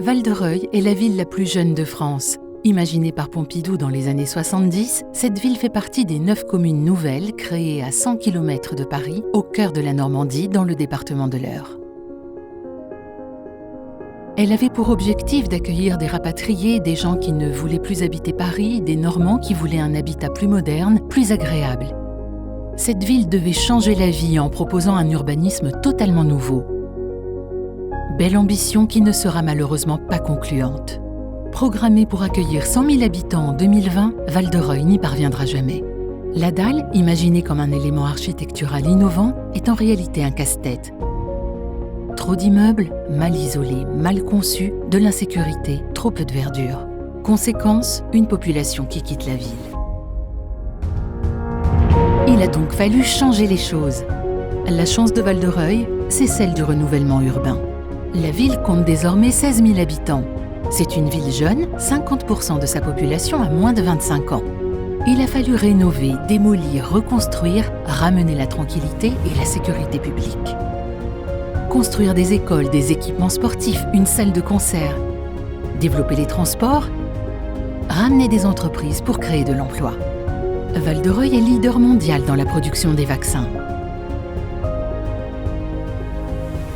Val-de-Reuil est la ville la plus jeune de France. Imaginée par Pompidou dans les années 70, cette ville fait partie des 9 communes nouvelles créées à 100 km de Paris, au cœur de la Normandie, dans le département de l'Eure. Elle avait pour objectif d'accueillir des rapatriés, des gens qui ne voulaient plus habiter Paris, des Normands qui voulaient un habitat plus moderne, plus agréable. Cette ville devait changer la vie en proposant un urbanisme totalement nouveau. Belle ambition qui ne sera malheureusement pas concluante. Programmée pour accueillir 100 000 habitants en 2020, Val-de-Reuil n'y parviendra jamais. La dalle, imaginée comme un élément architectural innovant, est en réalité un casse-tête. Trop d'immeubles, mal isolés, mal conçus, de l'insécurité, trop peu de verdure. Conséquence, une population qui quitte la ville. Il a donc fallu changer les choses. La chance de Val-de-Reuil, c'est celle du renouvellement urbain. La ville compte désormais 16 000 habitants. C'est une ville jeune, 50% de sa population a moins de 25 ans. Il a fallu rénover, démolir, reconstruire, ramener la tranquillité et la sécurité publique. Construire des écoles, des équipements sportifs, une salle de concert. Développer les transports. Ramener des entreprises pour créer de l'emploi. Val-de-Reuil est leader mondial dans la production des vaccins.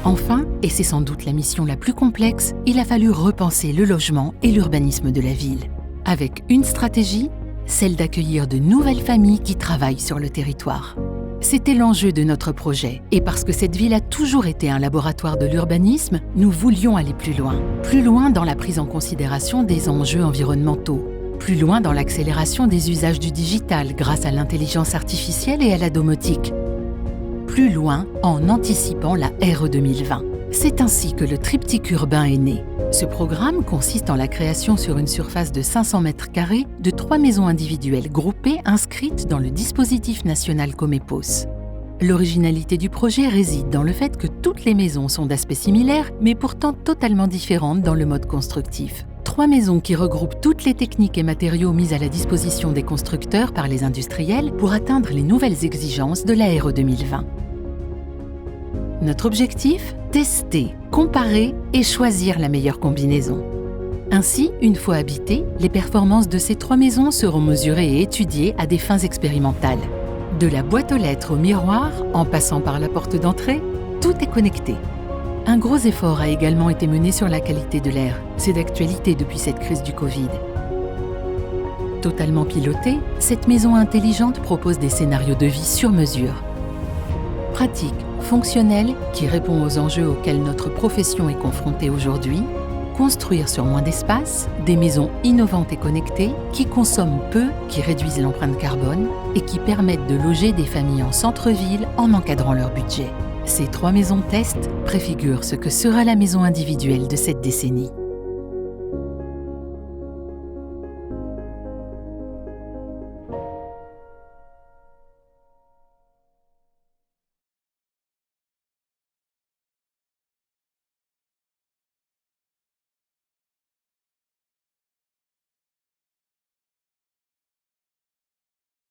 Enfin, et c'est sans doute la mission la plus complexe, il a fallu repenser le logement et l'urbanisme de la ville. Avec une stratégie, celle d'accueillir de nouvelles familles qui travaillent sur le territoire. C'était l'enjeu de notre projet, et parce que cette ville a toujours été un laboratoire de l'urbanisme, nous voulions aller plus loin dans la prise en considération des enjeux environnementaux, plus loin dans l'accélération des usages du digital grâce à l'intelligence artificielle et à la domotique, plus loin en anticipant la RE 2020. C'est ainsi que le triptyque urbain est né. Ce programme consiste en la création sur une surface de 500 m² de 3 maisons individuelles groupées inscrites dans le dispositif national Comépos. L'originalité du projet réside dans le fait que toutes les maisons sont d'aspect similaire, mais pourtant totalement différentes dans le mode constructif. 3 maisons qui regroupent toutes les techniques et matériaux mis à la disposition des constructeurs par les industriels pour atteindre les nouvelles exigences de la RE 2020. Notre objectif ? Tester, comparer et choisir la meilleure combinaison. Ainsi, une fois habitées, les performances de ces 3 maisons seront mesurées et étudiées à des fins expérimentales. De la boîte aux lettres au miroir, en passant par la porte d'entrée, tout est connecté. Un gros effort a également été mené sur la qualité de l'air. C'est d'actualité depuis cette crise du Covid. Totalement pilotée, cette maison intelligente propose des scénarios de vie sur mesure. Pratique, fonctionnelle, qui répond aux enjeux auxquels notre profession est confrontée aujourd'hui, construire sur moins d'espace, des maisons innovantes et connectées, qui consomment peu, qui réduisent l'empreinte carbone et qui permettent de loger des familles en centre-ville en encadrant leur budget. Ces 3 maisons test préfigurent ce que sera la maison individuelle de cette décennie.